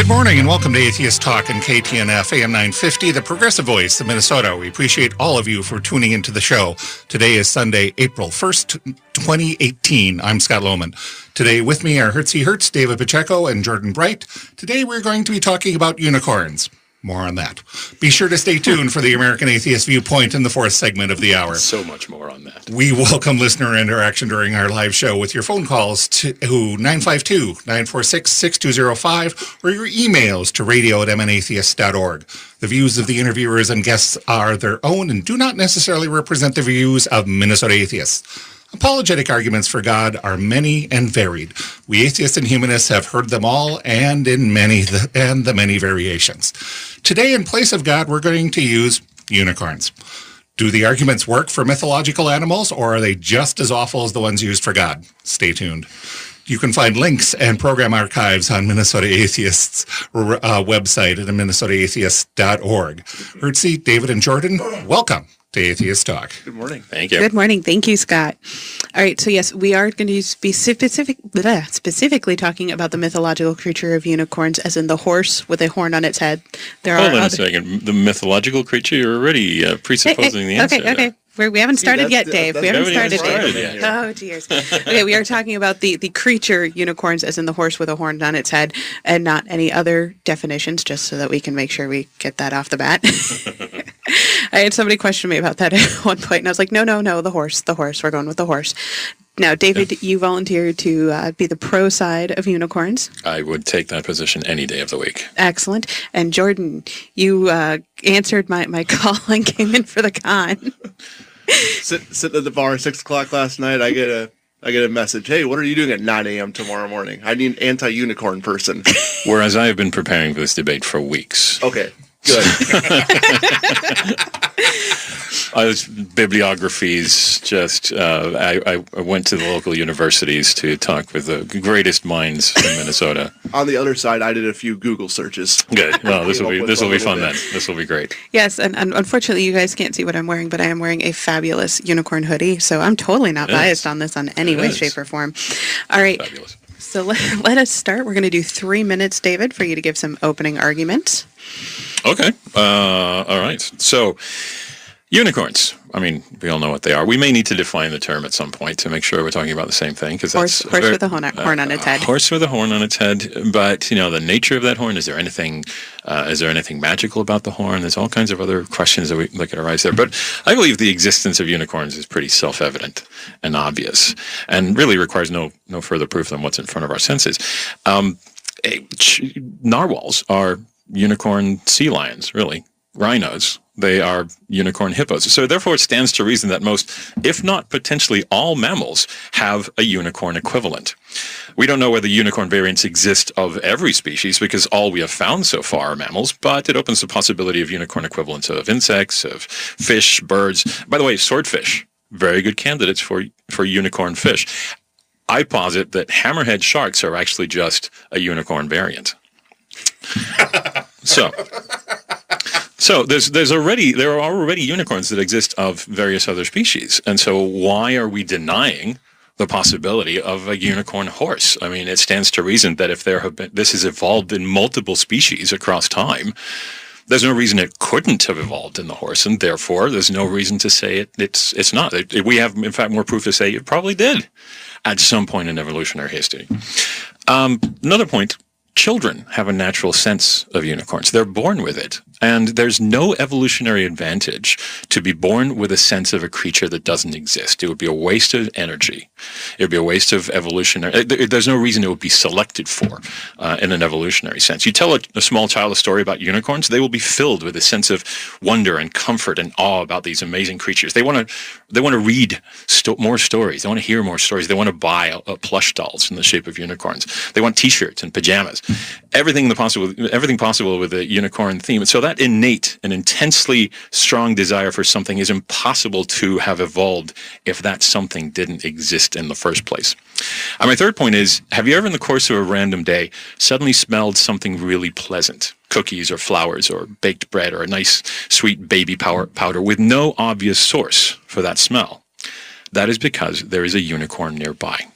Good morning and welcome to Atheist Talk and KTNF AM 950, the progressive voice of Minnesota. We appreciate all of you for tuning into the show. Today is Sunday, April 1st, 2018. I'm Scott Lohman. Today with me are Hertzie Hertz, David Pacheco, and Jordan Bright. Today we're going to be talking about unicorns. More on that. Be sure to stay tuned for the American Atheist Viewpoint in the fourth segment of the hour. So much more on that. We welcome listener interaction during our live show with your phone calls to 952-946-6205 or your emails to radio@mnatheist.org. The views of the interviewers and guests are their own and do not necessarily represent the views of Minnesota atheists. Apologetic arguments for God are many and varied. We atheists and humanists have heard them all and the many variations. Today, in place of God, we're going to use unicorns. Do the arguments work for mythological animals, or are they just as awful as the ones used for God? Stay tuned. You can find links and program archives on Minnesota Atheists' website at minnesotaatheist.org. Hertzie, David, and Jordan, welcome to Atheist Talk. Good morning. Thank you. Good morning. Thank you, Scott. All right. So, yes, we are going to be specifically talking about the mythological creature of unicorns, as in the horse with a horn on its head. Hold on a second. The mythological creature, you're already presupposing the answer. Okay. We haven't started yet, Dave. We haven't started yet. Oh, dears. Okay, we are talking about the creature unicorns, as in the horse with a horn on its head, and not any other definitions, just so that we can make sure we get that off the bat. I had somebody question me about that at one point, and I was like, no, the horse. We're going with the horse. Now, David, you volunteered to be the pro side of unicorns. I would take that position any day of the week. Excellent. And Jordan, you answered my call and came in for the con. Sitting at the bar at 6 o'clock last night, I get a message. Hey, what are you doing at 9 a.m. tomorrow morning? I need an anti-unicorn person. Whereas I have been preparing for this debate for weeks. Okay, good. Bibliographies, I went to the local universities to talk with the greatest minds in Minnesota. On the other side, I did a few Google searches. Good. Well, this will be fun then. This will be great. Yes, and unfortunately, you guys can't see what I'm wearing, but I am wearing a fabulous unicorn hoodie, so I'm totally not biased on this on any way, shape, or form. All right. Fabulous. So let us start. We're going to do 3 minutes, David, for you to give some opening arguments. Okay. All right. So, unicorns. I mean, we all know what they are. We may need to define the term at some point to make sure we're talking about the same thing. Horse with a horn on its head. Horse with a horn on its head. But, the nature of that horn, is there anything magical about the horn? There's all kinds of other questions that could arise there. But I believe the existence of unicorns is pretty self-evident and obvious and really requires no further proof than what's in front of our senses. Narwhals are unicorn sea lions, really. Rhinos. They are unicorn hippos. So therefore it stands to reason that most, if not potentially all mammals, have a unicorn equivalent. We don't know whether unicorn variants exist of every species because all we have found so far are mammals, but it opens the possibility of unicorn equivalents of insects, of fish, birds. By the way, swordfish, very good candidates for unicorn fish. I posit that hammerhead sharks are actually just a unicorn variant. So there are already unicorns that exist of various other species, and so why are we denying the possibility of a unicorn horse? I mean, it stands to reason that if this has evolved in multiple species across time, there's no reason it couldn't have evolved in the horse, and therefore there's no reason to say it's not. We have, in fact, more proof to say it probably did at some point in evolutionary history. Another point. Children have a natural sense of unicorns. They're born with it. And there's no evolutionary advantage to be born with a sense of a creature that doesn't exist. It would be a waste of energy. It would be a waste of evolutionary. There's no reason it would be selected for in an evolutionary sense. You tell a small child a story about unicorns, they will be filled with a sense of wonder and comfort and awe about these amazing creatures. They want to read more stories. They want to hear more stories. They want to buy plush dolls in the shape of unicorns. They want T-shirts and pajamas. Everything possible with a unicorn theme. So that innate and intensely strong desire for something is impossible to have evolved if that something didn't exist in the first place. And my third point is, have you ever in the course of a random day suddenly smelled something really pleasant? Cookies or flowers or baked bread or a nice sweet baby powder with no obvious source for that smell? That is because there is a unicorn nearby.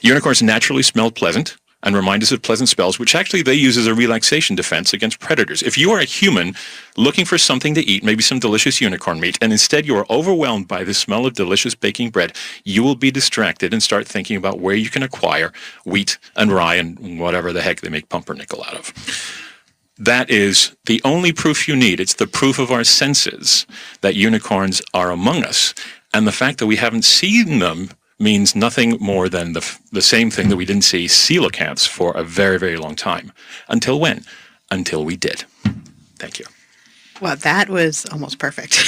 Unicorns naturally smell pleasant and remind us of pleasant smells, which actually they use as a relaxation defense against predators. If you are a human looking for something to eat, maybe some delicious unicorn meat, and instead you are overwhelmed by the smell of delicious baking bread, you will be distracted and start thinking about where you can acquire wheat and rye and whatever the heck they make pumpernickel out of. That is the only proof you need. It's the proof of our senses that unicorns are among us. And the fact that we haven't seen them means nothing more than the same thing that we didn't see coelacanths for a very, very long time. Until when? Until we did. Thank you. Well, that was almost perfect.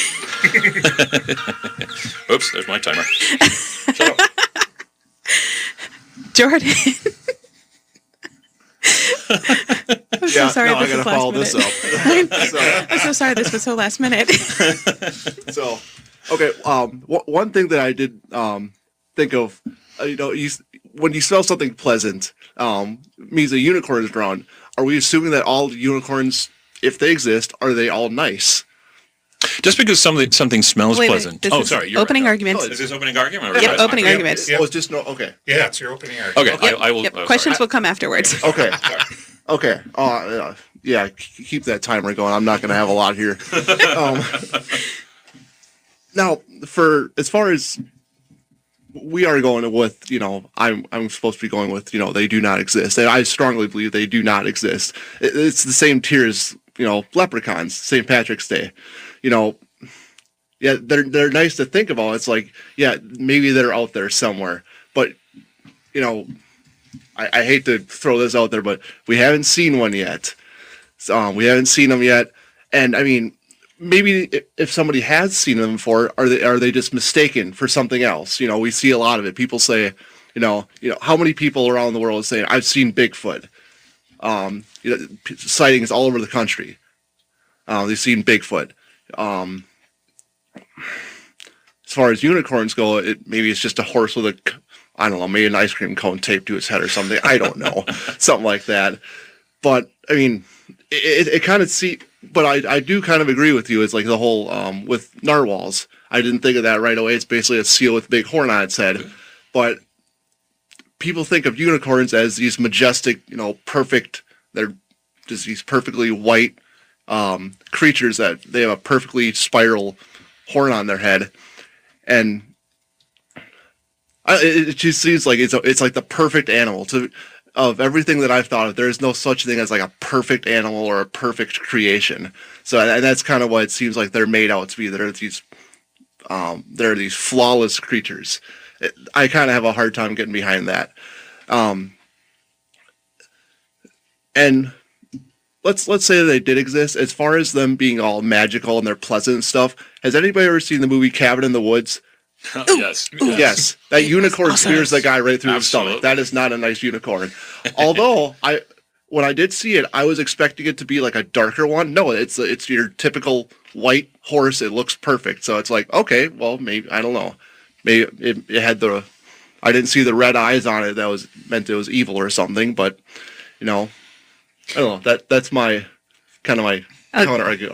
Oops, there's my timer. Shut up. Jordan. I'm so sorry. I gotta follow this up. I'm so sorry. This was so last minute. So, okay. One thing that I did think of, when you smell something pleasant, means a unicorn is around. Are we assuming that all unicorns, if they exist, are they all nice? Just because something smells pleasant. Sorry. Opening arguments. Is this opening argument? Yep, opening arguments. Oh, it's just no. Okay. Yeah, it's your opening argument. Okay, I will. Questions will come afterwards. Okay. Okay. Yeah. Keep that timer going. I'm not going to have a lot here. Now, as far as we are going with, I'm supposed to be going with, they do not exist. And I strongly believe they do not exist. It's the same tier as, leprechauns, St. Patrick's Day. Yeah, they're nice to think about. It's like, yeah, maybe they're out there somewhere. But, I hate to throw this out there, but we haven't seen one yet. We haven't seen them yet. And, I mean, maybe if somebody has seen them before, are they just mistaken for something else? We see a lot of it. People say, how many people around the world are saying, I've seen Bigfoot. Sightings all over the country. They've seen Bigfoot. As far as unicorns go, maybe it's just a horse with maybe an ice cream cone taped to its head or something. I don't know. Something like that. But, I mean, it kind of but I do kind of agree with you. It's like the whole, with narwhals. I didn't think of that right away. It's basically a seal with a big horn on its head. But people think of unicorns as these majestic, perfect, they're just these perfectly white creatures that they have a perfectly spiral horn on their head. And it just seems like it's like the perfect animal. Of everything that I've thought of, there is no such thing as like a perfect animal or a perfect creation. So, and that's kind of what it seems like they're made out to be. They're these flawless creatures. I kind of have a hard time getting behind that. And let's say they did exist. As far as them being all magical and they're pleasant and stuff, has anybody ever seen the movie Cabin in the Woods? Yes. Yes. That unicorn spears that guy right through the stomach. That is not a nice unicorn. Although when I did see it, I was expecting it to be like a darker one. No, it's your typical white horse. It looks perfect. So it's like, okay, well, maybe, I don't know. Maybe it had I didn't see the red eyes on it. That meant it was evil or something. But, I don't know. That's my counter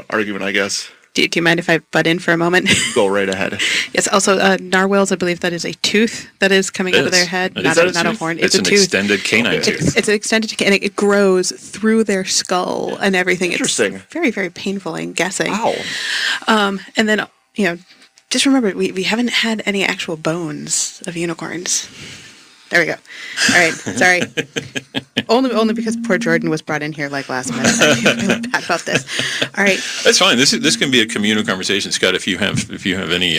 argument, I guess. Do you mind if I butt in for a moment? Go right ahead. Yes. Also, narwhals, I believe that is a tooth that is coming out of their head, not a horn. It's a tooth. Extended canine tooth. It's an extended, and it grows through their skull and everything. Interesting. It's very, very painful. I'm guessing. Wow. And then just remember we haven't had any actual bones of unicorns. There we go. All right. Sorry. Only because poor Jordan was brought in here like last minute. I feel really bad about this. All right. That's fine. This can be a communal conversation, Scott. If you have any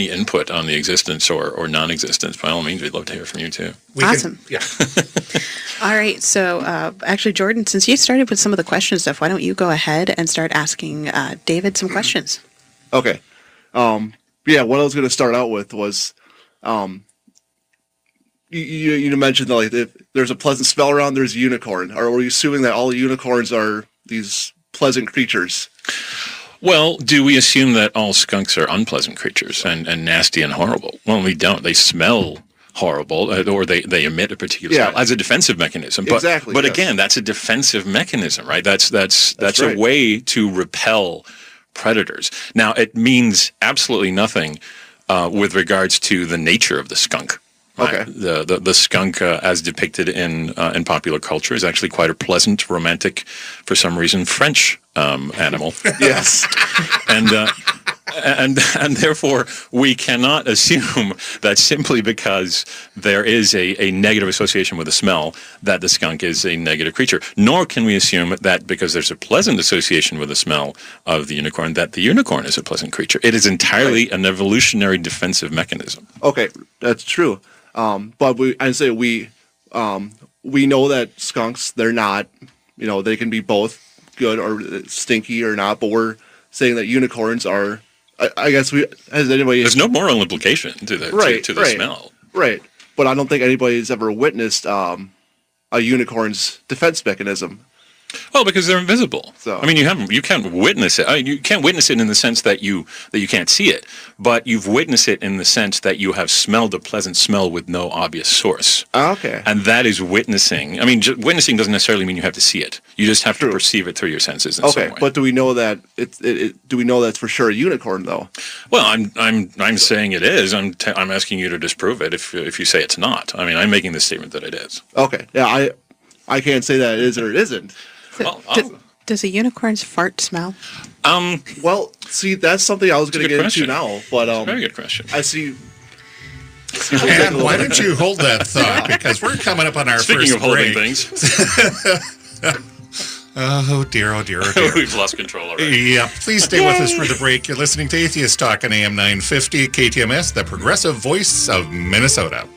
input on the existence or non-existence, by all means, we'd love to hear from you too. Awesome. All right. So actually, Jordan, since you started with some of the question stuff, why don't you go ahead and start asking David some questions? Okay. What I was going to start out with was. You mentioned that like if there's a pleasant smell around, there's a unicorn. Or are you assuming that all unicorns are these pleasant creatures? Well, do we assume that all skunks are unpleasant creatures and nasty and horrible? Well, we don't. They smell horrible, or they emit a particular smell as a defensive mechanism. But, exactly. But again, that's a defensive mechanism, right? That's right. A way to repel predators. Now, it means absolutely nothing with regards to the nature of the skunk. Okay. The skunk, as depicted in popular culture, is actually quite a pleasant, romantic, for some reason, French animal. Yes. And therefore, we cannot assume that simply because there is a negative association with a smell, that the skunk is a negative creature. Nor can we assume that because there's a pleasant association with the smell of the unicorn, that the unicorn is a pleasant creature. It is entirely an evolutionary defensive mechanism. Okay, that's true. But we know that skunks, they're not, they can be both good or stinky or not, but we're saying that unicorns are, I guess has anybody... There's no moral implication to the smell. Right, but I don't think anybody's ever witnessed a unicorn's defense mechanism. Well, because they're invisible. So. I mean, you can't witness it. I mean, you can't witness it in the sense that you can't see it, but you've witnessed it in the sense that you have smelled a pleasant smell with no obvious source. Okay. And that is witnessing. I mean, witnessing doesn't necessarily mean you have to see it. You just have to perceive it through your senses in some way. But do we know that do we know that's for sure a unicorn though? Well, I'm saying it is. I'm asking you to disprove it if you say it's not. I mean, I'm making the statement that it is. Okay. Yeah, I can't say that it is or it isn't. Well, does a unicorn's fart smell? Well, see, that's something I was going to get into now, but That's a very good question. I see. And why don't you hold that thought, because we're coming up on our Speaking first of holding break. things, Oh dear, oh dear, oh dear. we've lost control already. Yeah, please stay with us for the break. You're listening to Atheist Talk on AM 950 KTMS, the progressive voice of Minnesota.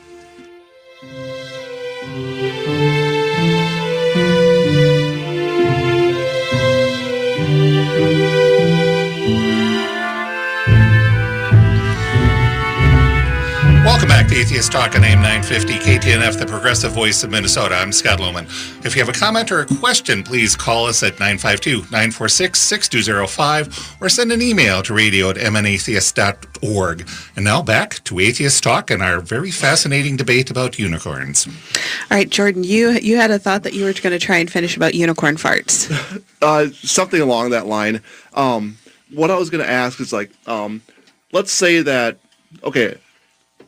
Welcome back to Atheist Talk on AM 950 KTNF, the progressive voice of Minnesota. I'm Scott Lohman. If you have a comment or a question, please call us at 952-946-6205 or send an email to radio@mnatheist.org. And now back to Atheist Talk and our very fascinating debate about unicorns. All right, Jordan, you had a thought that you were going to try and finish about unicorn farts. Something along that line. What I was going to ask is let's say that, okay,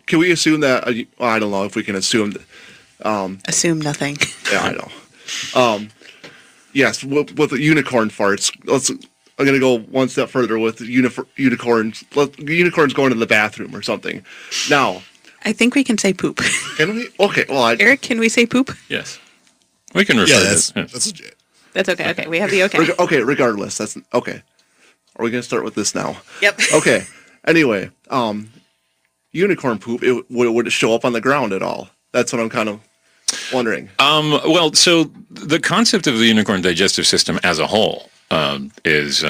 can we assume that, I don't know if we can assume. Assume nothing. Yeah, I know. Yes, with the unicorn farts, I'm going to go one step further with unicorns. Unicorns going to the bathroom or something. Now. I think we can say poop. Can we? Okay, well, Eric, can we say poop? Yes. We can refer to it. That's okay. Okay, we have the okay. Okay, regardless, that's okay. Are we going to start with this now? Yep. Okay. Anyway, unicorn poop, would it show up on the ground at all? That's what I'm kind of wondering. Well, so the concept of the unicorn digestive system as a whole is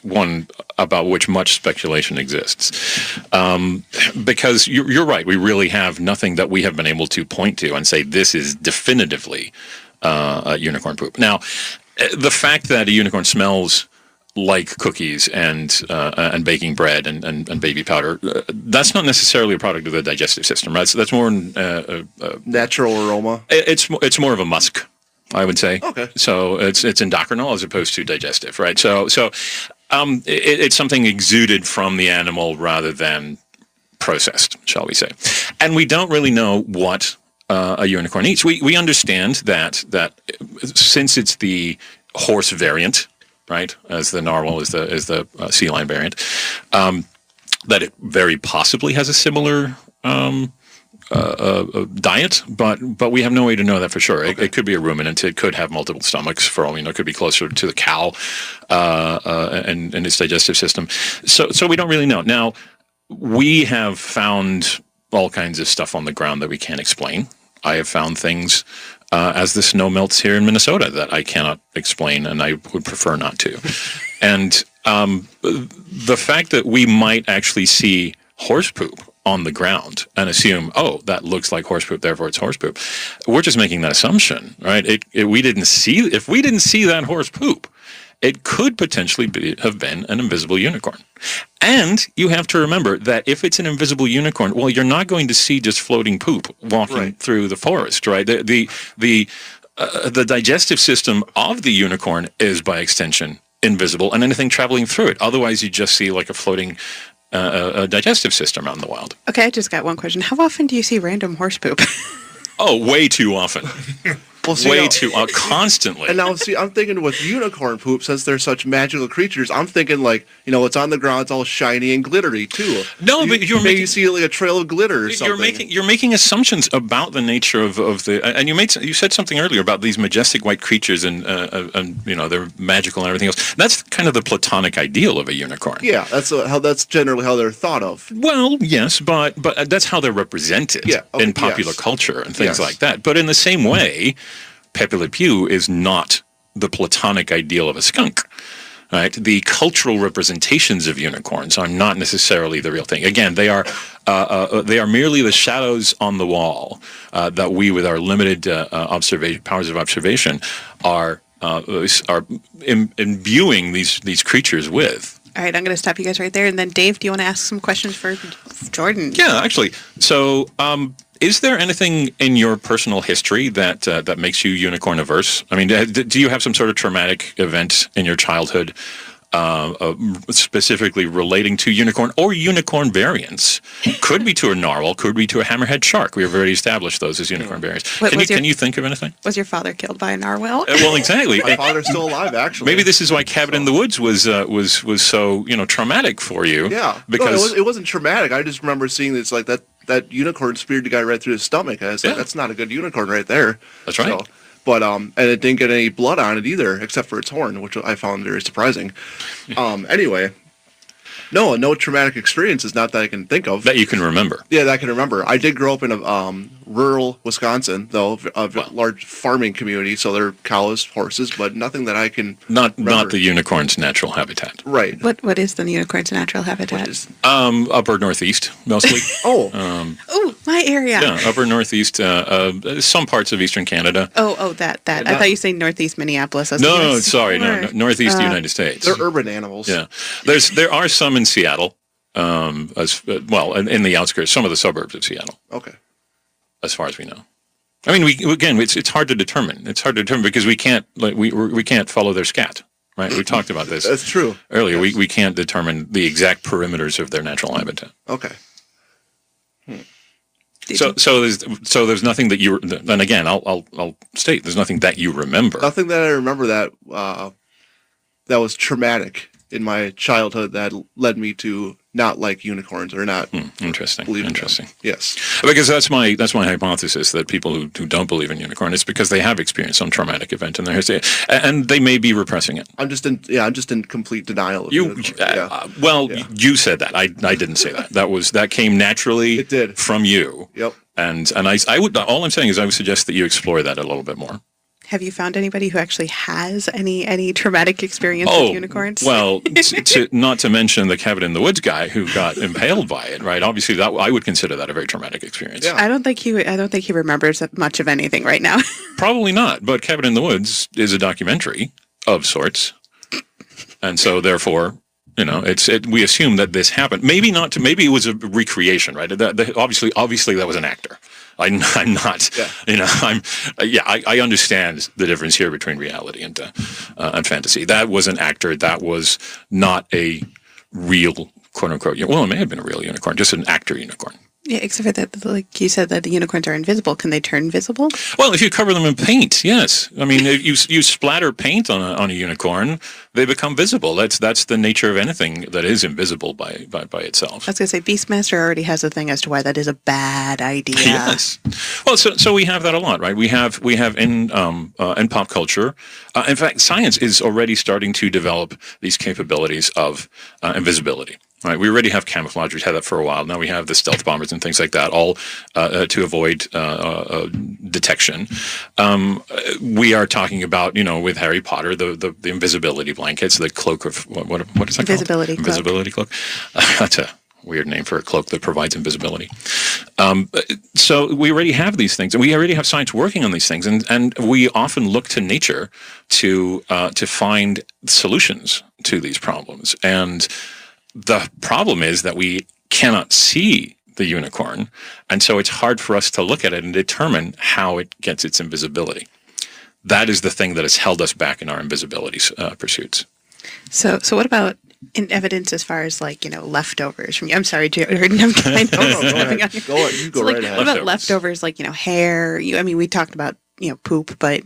one about which much speculation exists. Because you're right, we really have nothing that we have been able to point to and say this is definitively unicorn poop. Now, the fact that a unicorn smells like cookies and baking bread and baby powder, that's not necessarily a product of the digestive system, right? So that's more natural aroma. It's more of a musk, I would say. Okay. So it's endocrinal as opposed to digestive, right? So it's something exuded from the animal rather than processed, shall we say? And we don't really know what a unicorn eats. We understand that since it's the horse variant, right, as the narwhal is the sea lion variant, that it very possibly has a similar diet, but we have no way to know that for sure. Okay. It could be a ruminant. It could have multiple stomachs. For all we know, it could be closer to the cow and its digestive system. So we don't really know. Now, we have found all kinds of stuff on the ground that we can't explain. I have found things as the snow melts here in Minnesota that I cannot explain, and I would prefer not to. And the fact that we might actually see horse poop on the ground and assume, oh, that looks like horse poop, therefore it's horse poop. We're just making that assumption, right? If we didn't see that horse poop, it could potentially have been an invisible unicorn. And you have to remember that if it's an invisible unicorn, well, you're not going to see just floating poop walking through the forest, right? The digestive system of the unicorn is, by extension, invisible, and anything traveling through it. Otherwise, you just see like a floating digestive system out in the wild. Okay, I just got one question. How often do you see random horse poop? Oh, way too often. Well, see, Way now- too constantly. And now, see, I'm thinking with unicorn poop, since they're such magical creatures, I'm thinking like, it's on the ground, it's all shiny and glittery too. No, but you're maybe making- you see like a trail of glitter or something. You're making assumptions about the nature of the, and you said something earlier about these majestic white creatures and they're magical and everything else. That's kind of the platonic ideal of a unicorn. Yeah, that's generally how they're thought of. Well, yes, but that's how they're represented in popular yes. culture and things Yes. like that. But in the same way, Pepe Le Pew is not the platonic ideal of a skunk. Right? The cultural representations of unicorns are not necessarily the real thing. Again, they are merely the shadows on the wall that we, with our limited powers of observation, are imbuing these creatures with. All right, I'm going to stop you guys right there. And then, Dave, do you want to ask some questions for Jordan? Yeah, actually. So, is there anything in your personal history that makes you unicorn averse? I mean, do you have some sort of traumatic event in your childhood, specifically relating to unicorn or unicorn variants? Could be to a narwhal, could be to a hammerhead shark. We have already established those as unicorn variants. Can you think of anything? Was your father killed by a narwhal? Well, exactly. My father's still alive, actually. Maybe this is why Cabin in the Woods was so traumatic for you. Yeah, because it wasn't traumatic. I just remember seeing this like that unicorn speared the guy right through his stomach. I was like, that's not a good unicorn right there. That's right. So, but and it didn't get any blood on it either, except for its horn, which I found very surprising. Anyway, no traumatic experiences, not that I can think of. that you can remember. Yeah, that I can remember. I did grow up in a rural Wisconsin, though, a large farming community, so there are cows, horses, but nothing that I can Not remember. the unicorn's natural habitat. Right. What is the unicorn's natural habitat? Upper northeast mostly. Oh, my area. Yeah, upper northeast. Some parts of eastern Canada. Oh, that. I thought you said northeast Minneapolis. No, sorry, no, northeast United States. They're urban animals. Yeah, there are some in Seattle, as well, in the outskirts, some of the suburbs of Seattle. Okay. As far as we know. I mean, it's hard to determine. It's hard to determine because we can't we can't follow their scat. Right, we talked about this. That's true. Earlier. Yes. We can't determine the exact perimeters of their natural habitat. Okay. So there's nothing that you. And again, I'll state there's nothing that you remember. Nothing that I remember that was traumatic in my childhood that led me to not like unicorns or not Interesting. believe in Interesting. them. Yes. Because that's my hypothesis that people who don't believe in unicorn is because they have experienced some traumatic event in their history, and they may be repressing it. I'm just in complete denial of unicorns. You said that. I didn't say that. That came naturally. It did. From you. Yep. And I would, all I'm saying is I would suggest that you explore that a little bit more. Have you found anybody who actually has any traumatic experience with unicorns? Well, not to mention the Cabin in the Woods guy who got impaled by it, right? Obviously, that I would consider that a very traumatic experience. Yeah. I don't think he remembers much of anything right now. Probably not, but Cabin in the Woods is a documentary of sorts, and so therefore, we assume that this happened. Maybe not. Maybe it was a recreation, right? Obviously, that was an actor. I'm not. Yeah. I understand the difference here between reality and fantasy. That was an actor. That was not a real quote unquote. Well, it may have been a real unicorn, just an actor unicorn. Yeah, except for that, like you said, that the unicorns are invisible. Can they turn visible? Well, if you cover them in paint, yes. I mean, if you splatter paint on a unicorn, they become visible. That's the nature of anything that is invisible by itself. I was going to say, Beastmaster already has a thing as to why that is a bad idea. Yes. Well, so we have that a lot, right? We have in pop culture. In fact, science is already starting to develop these capabilities of invisibility. Right, we already have camouflage. We've had that for a while. Now we have the stealth bombers and things like that, all to avoid detection. We are talking about, with Harry Potter, the invisibility blankets, the cloak of what is that Invisibility called? cloak. Invisibility cloak. That's a weird name for a cloak that provides invisibility. So we already have these things, and we already have science working on these things, and we often look to nature to find solutions to these problems. And the problem is that we cannot see the unicorn, and so it's hard for us to look at it and determine how it gets its invisibility. That is the thing that has held us back in our invisibility pursuits. So what about in evidence as far as like, leftovers from you. I'm sorry, Jordan. I'm kind of You go right ahead. What about leftovers like, hair? We talked about, poop, but,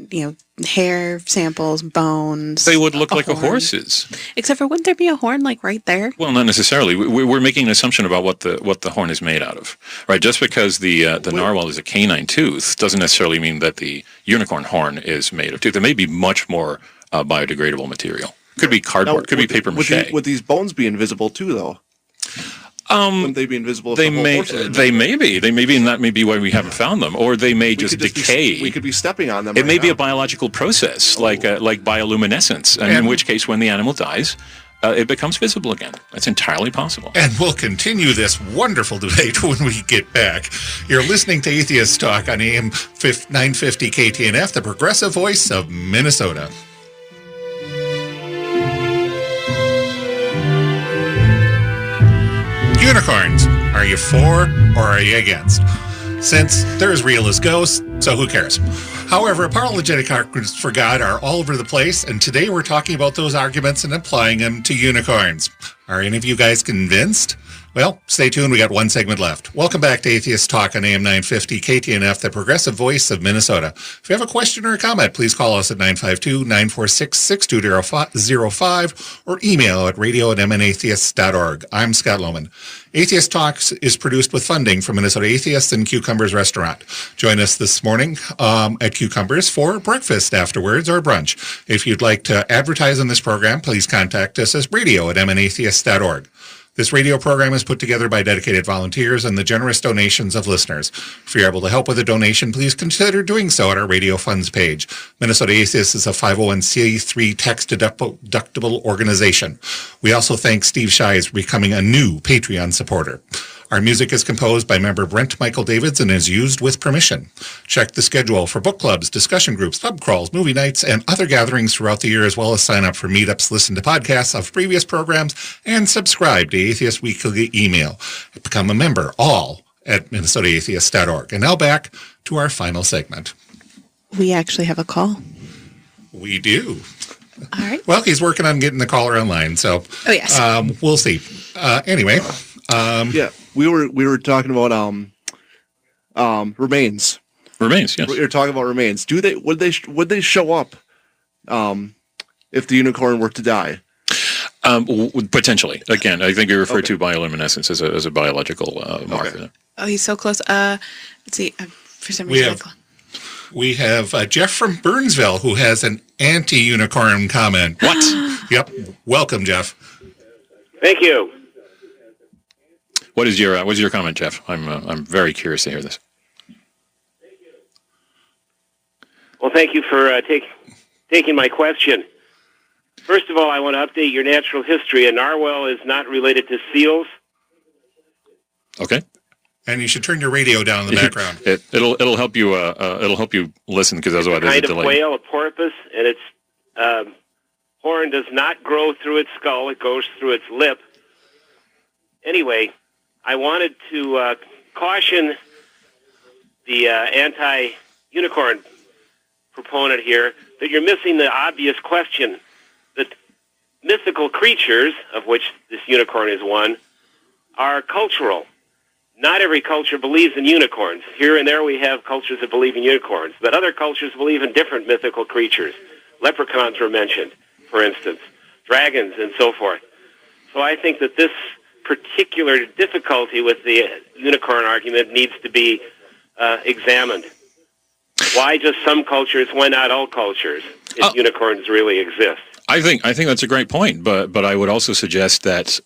hair samples, bones. They would look like a horn. horse's. Except for, wouldn't there be a horn like right there? Well, not necessarily. We're making an assumption about what the horn is made out of, right? Just because the narwhal is a canine tooth doesn't necessarily mean that the unicorn horn is made of tooth. It may be much more biodegradable material. Could be cardboard. Could be paper mache. Would these bones be invisible too, though? Wouldn't they be invisible? They may be. They may be, and that may be why we haven't found them. Or they may just decay. We could be stepping on them. It may be a biological process, like bioluminescence, and in which case, when the animal dies, it becomes visible again. That's entirely possible. And we'll continue this wonderful debate when we get back. You're listening to Atheist Talk on AM 950 KTNF, the progressive voice of Minnesota. Unicorns. Are you for or are you against? Since they're as real as ghosts, so who cares? However, apologetic arguments for God are all over the place, and today we're talking about those arguments and applying them to unicorns. Are any of you guys convinced? Well, stay tuned. We got one segment left. Welcome back to Atheist Talk on AM 950 KTNF, the progressive voice of Minnesota. If you have a question or a comment, please call us at 952-946-6205 or email at radio@mnatheists.org. I'm Scott Lohman. Atheist Talks is produced with funding from Minnesota Atheists and Cucumbers Restaurant. Join us this morning at Cucumbers for breakfast afterwards or brunch. If you'd like to advertise on this program, please contact us at radio@mnatheists.org. This radio program is put together by dedicated volunteers and the generous donations of listeners. If you're able to help with a donation, please consider doing so at our radio funds page. Minnesota Atheists is a 501c3 tax-deductible organization. We also thank Steve Shies for becoming a new Patreon supporter. Our music is composed by member Brent Michael Davids and is used with permission. Check the schedule for book clubs, discussion groups, pub crawls, movie nights, and other gatherings throughout the year, as well as sign up for meetups, listen to podcasts of previous programs, and subscribe to Atheist Weekly email. Become a member, all at minnesotaatheist.org. And now back to our final segment. We actually have a call. We do. All right. Well, he's working on getting the caller online, so oh, yes. We'll see. Anyway. Yeah, we were talking about remains. Remains, yes. We were talking about remains. Would they show up if the unicorn were to die? Potentially. Again, I think you referred to bioluminescence as a biological marker. Okay. Oh, he's so close. Let's see. For some reason, we have Jeff from Burnsville who has an anti-unicorn comment. What? Yep. Welcome, Jeff. Thank you. What is your comment, Jeff? I'm very curious to hear this. Well, thank you for taking my question. First of all, I want to update your natural history. A narwhal is not related to seals. Okay. And you should turn your radio down in the background. It'll help you. It'll help you listen because otherwise there's a delay. Kind of whale, a porpoise, and its horn does not grow through its skull; it goes through its lip. Anyway, I wanted to caution the anti-unicorn proponent here that you're missing the obvious question. That mythical creatures, of which this unicorn is one, are cultural. Not every culture believes in unicorns. Here and there we have cultures that believe in unicorns, but other cultures believe in different mythical creatures. Leprechauns were mentioned, for instance, dragons and so forth. So I think that this particular difficulty with the unicorn argument needs to be examined. Why just some cultures? Why not all cultures? If unicorns really exist? I think that's a great point, but I would also suggest that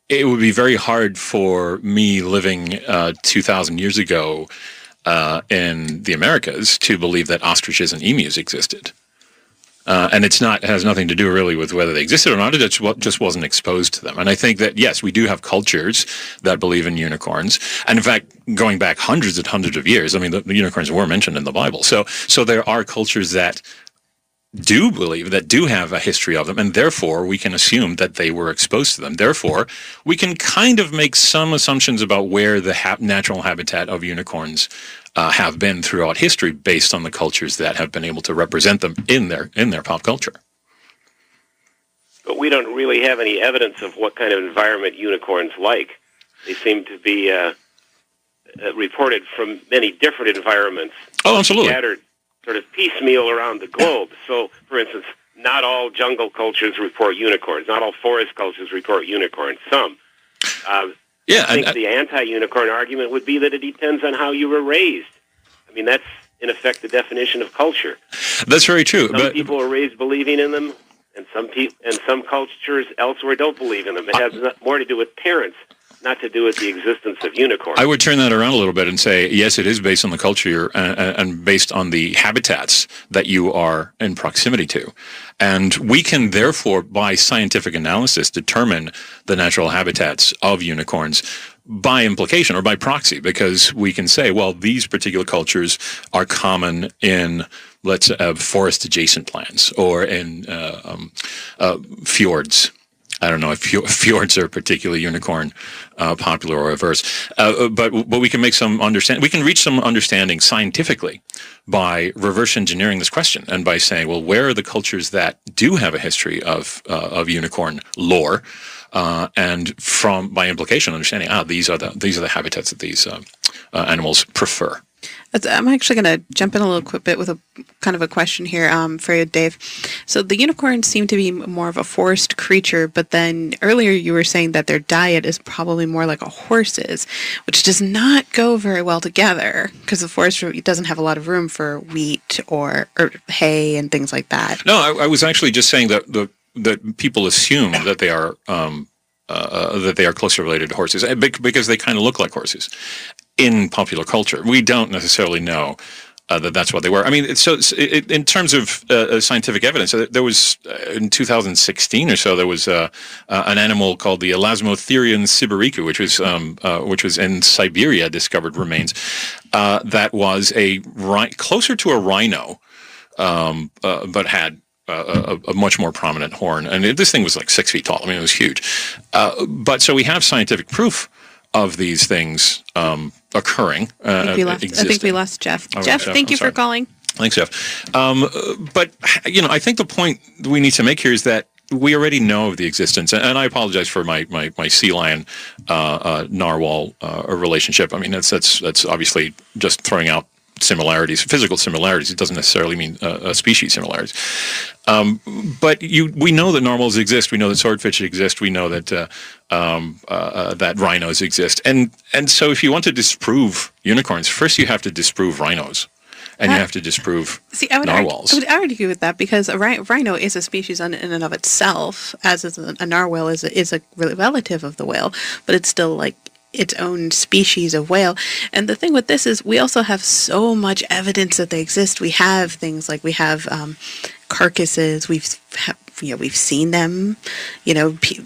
it would be very hard for me living 2,000 years ago in the Americas to believe that ostriches and emus existed. And it has nothing to do really with whether they existed or not. It just wasn't exposed to them. And I think that, yes, we do have cultures that believe in unicorns. And in fact, going back hundreds and hundreds of years, I mean, the unicorns were mentioned in the Bible. So there are cultures that do believe, that do have a history of them, and therefore we can assume that they were exposed to them. Therefore, we can kind of make some assumptions about where the natural habitat of unicorns have been throughout history based on the cultures that have been able to represent them in their pop culture. but we don't really have any evidence of what kind of environment unicorns like. They seem to be reported from many different environments. Oh, absolutely. Scattered sort of piecemeal around the globe. So, for instance, not all jungle cultures report unicorns. Not all forest cultures report unicorns. Some. I think the anti-unicorn argument would be that it depends on how you were raised. I mean, that's, in effect, the definition of culture. That's very true. Some people are raised believing in them, and some cultures elsewhere don't believe in them. It has more to do with parents, not to do with the existence of unicorns. I would turn that around a little bit and say, yes, it is based on the culture and based on the habitats that you are in proximity to. And we can therefore, by scientific analysis, determine the natural habitats of unicorns by implication or by proxy, because we can say, well, these particular cultures are common in, let's forest-adjacent lands or in fjords. I don't know if fjords are particularly unicorn popular or averse, but we can make some understand. We can reach some understanding scientifically by reverse engineering this question and by saying, well, where are the cultures that do have a history of unicorn lore, and from by implication understanding, these are the habitats that these animals prefer. I'm actually going to jump in a little quick bit with a kind of a question here for you, Dave. So the unicorns seem to be more of a forest creature, but then earlier you were saying that their diet is probably more like a horse's, which does not go very well together because the forest doesn't have a lot of room for wheat or hay and things like that. No, I was actually just saying that that people assume that they are closely related to horses because they kind of look like horses. In popular culture, we don't necessarily know that that's what they were. I mean, in terms of scientific evidence, there was in 2016 or so there was an animal called the Elasmotherium sibirica, which was in Siberia, discovered remains that was closer to a rhino, but had a much more prominent horn, and this thing was like 6 feet tall. I mean, it was huge. But so we have scientific proof of these things occurring. I think we lost Jeff. Oh, Jeff, thank you for calling. Thanks, Jeff. But I think the point we need to make here is that we already know of the existence, and I apologize for my sea lion narwhal relationship. I mean, that's obviously just throwing out similarities, physical similarities. It doesn't necessarily mean species similarities. But we know that narwhals exist. We know that swordfish exist. We know that that rhinos exist. And so if you want to disprove unicorns, first you have to disprove rhinos. And you have to disprove narwhals. I would argue with that because a rhino is a species in and of itself, as is a narwhal is a relative of the whale, but it's still like its own species of whale. And the thing with this is we also have so much evidence that they exist. We have things like we have carcasses. We've seen them.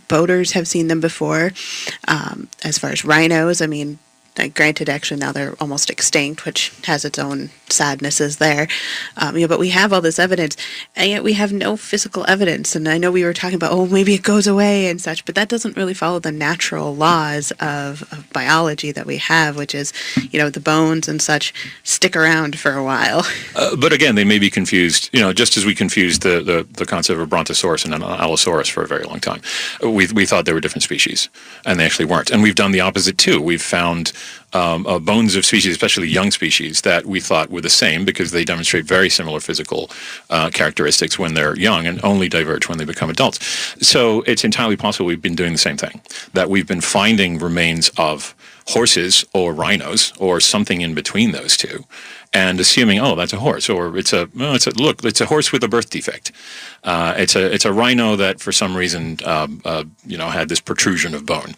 Boaters have seen them before. As far as rhinos, I mean, granted, actually now they're almost extinct, which has its own sadnesses there. But we have all this evidence, and yet we have no physical evidence. And I know we were talking about, maybe it goes away and such, but that doesn't really follow the natural laws of biology that we have, which is, the bones and such stick around for a while. But again, they may be confused, just as we confused the concept of a brontosaurus and an allosaurus for a very long time. We thought they were different species, and they actually weren't. And we've done the opposite too. We've found bones of species, especially young species, that we thought were the same because they demonstrate very similar physical characteristics when they're young and only diverge when they become adults. So it's entirely possible we've been doing the same thing, that we've been finding remains of horses or rhinos or something in between those two, and assuming, that's a horse, or it's a horse with a birth defect. It's a rhino that for some reason had this protrusion of bone.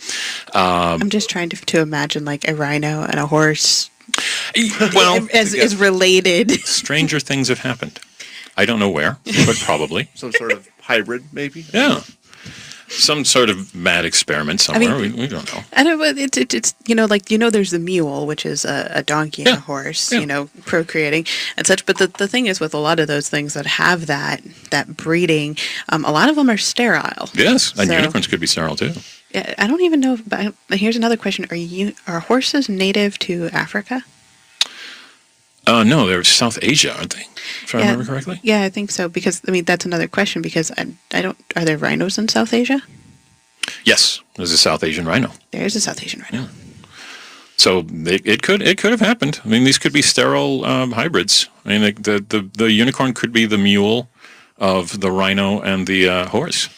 I'm just trying to imagine like a rhino and a horse. Well, is related. Stranger things have happened. I don't know where, but probably some sort of hybrid, maybe. Yeah. Some sort of mad experiment somewhere. We don't know. I don't know. It's there's the mule, which is a donkey and a horse, procreating and such. But the thing is, with a lot of those things that have that breeding, a lot of them are sterile. Yes, and unicorns could be sterile too. Yeah, I don't even know. But here's another question: Are horses native to Africa? No, they're South Asia, aren't they? If I remember correctly. Yeah, I think so. Because I mean, that's another question. Because I don't. Are there rhinos in South Asia? Yes, there's a South Asian rhino. There's a South Asian rhino. Yeah. So it could have happened. I mean, these could be sterile hybrids. I mean, the unicorn could be the mule of the rhino and the horse,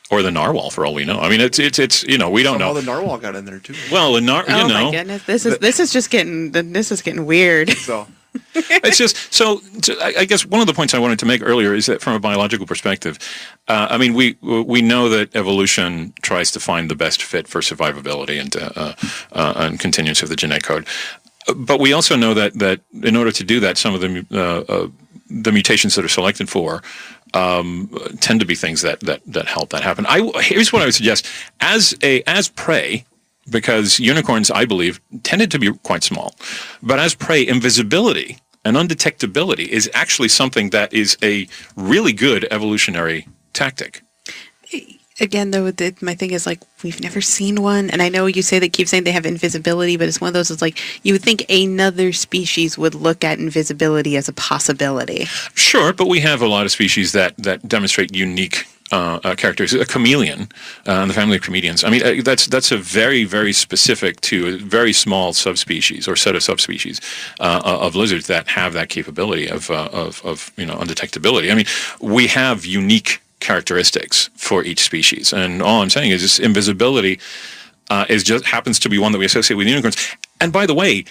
or the narwhal, for all we know. I mean, it's we don't know. The narwhal got in there too. Well, Oh my goodness, this is just getting weird. So it's just so. I guess one of the points I wanted to make earlier is that from a biological perspective, I mean, we know that evolution tries to find the best fit for survivability and continuance of the genetic code, but we also know that in order to do that, some of the mutations that are selected for tend to be things that help that happen. Here's what I would suggest as prey. Because unicorns, I believe, tended to be quite small. But as prey, invisibility and undetectability is actually something that is a really good evolutionary tactic. Again, though, my thing is, like, we've never seen one. And I know you keep saying they have invisibility, but it's one of those, it's like, you would think another species would look at invisibility as a possibility. Sure, but we have a lot of species that demonstrate unique characters. A chameleon, in the family of chameleons. I mean, that's a very, very specific to a very small subspecies or set of subspecies of lizards that have that capability of undetectability. I mean, we have unique characteristics for each species, and all I'm saying is this invisibility happens to be one that we associate with unicorns. And by the way,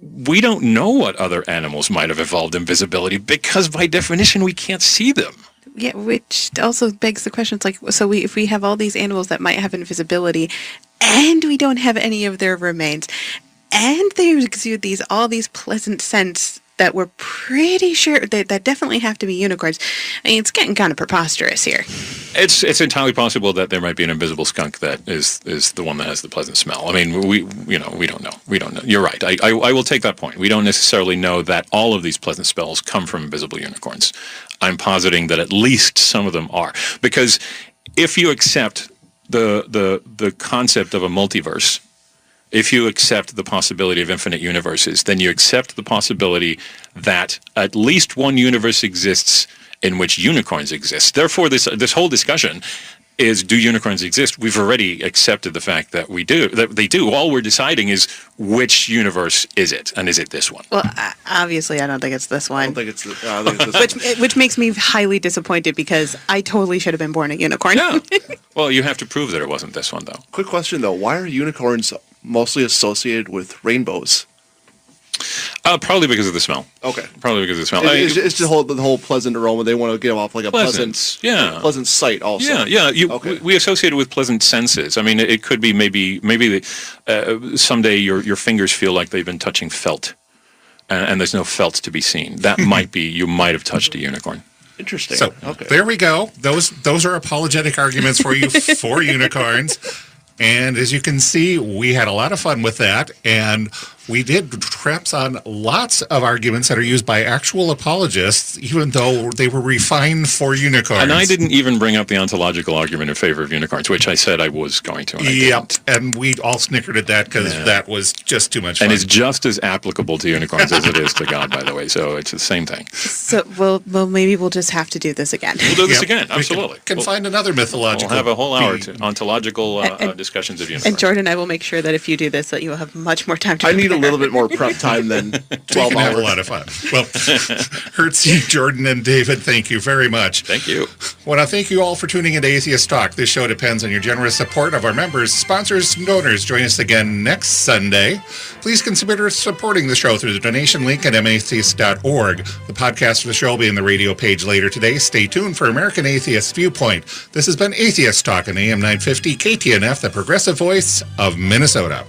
we don't know what other animals might have evolved invisibility because by definition we can't see them. Yeah, which also begs the question. It's like, so if we have all these animals that might have invisibility, and we don't have any of their remains, and they exude all these pleasant scents that we're pretty sure that definitely have to be unicorns. I mean, it's getting kind of preposterous here. It's entirely possible that there might be an invisible skunk that is the one that has the pleasant smell. I mean, we don't know. We don't know. You're right. I will take that point. We don't necessarily know that all of these pleasant smells come from invisible unicorns. I'm positing that at least some of them are, because if you accept the concept of a multiverse, if you accept the possibility of infinite universes, then you accept the possibility that at least one universe exists in which unicorns exist. Therefore, this whole discussion is, do unicorns exist? We've already accepted the fact that they do. All we're deciding is which universe is it, and is it this one? Well, obviously, I don't think it's this one. I don't think it's this Which makes me highly disappointed because I totally should have been born a unicorn. Yeah. Well, you have to prove that it wasn't this one, though. Quick question, though. Why are unicorns mostly associated with rainbows? Probably because of the smell. Okay. Probably because of the smell. It's just the whole pleasant aroma. They want to give off like a pleasant sight also. Yeah. We associate it with pleasant senses. I mean, it could be maybe someday your fingers feel like they've been touching felt, and there's no felt to be seen. That might be, you might have touched a unicorn. Interesting. So there we go. Those are apologetic arguments for you for unicorns. And as you can see, we had a lot of fun with that, and we did traps on lots of arguments that are used by actual apologists, even though they were refined for unicorns. And I didn't even bring up the ontological argument in favor of unicorns, which I said I was going to. Yep, and we all snickered at that because that was just too much fun. And it's just as applicable to unicorns as it is to God, by the way, so it's the same thing. So, well, maybe we'll just have to do this again. We'll do this again, absolutely. We can find another mythological. We'll have a whole hour to ontological discussions of unicorns. And Jordan, I will make sure that if you do this, that you will have much more time to I need a little bit more prep time than 12 can hours. have a lot of fun. Well, Hertzie, Jordan, and David, thank you very much. Thank you. I want to thank you all for tuning into Atheist Talk. This show depends on your generous support of our members, sponsors, and donors. Join us again next Sunday. Please consider supporting the show through the donation link at matheist.org. The podcast of the show will be in the radio page later today. Stay tuned for American Atheist Viewpoint. This has been Atheist Talk on AM 950 KTNF, the progressive voice of Minnesota.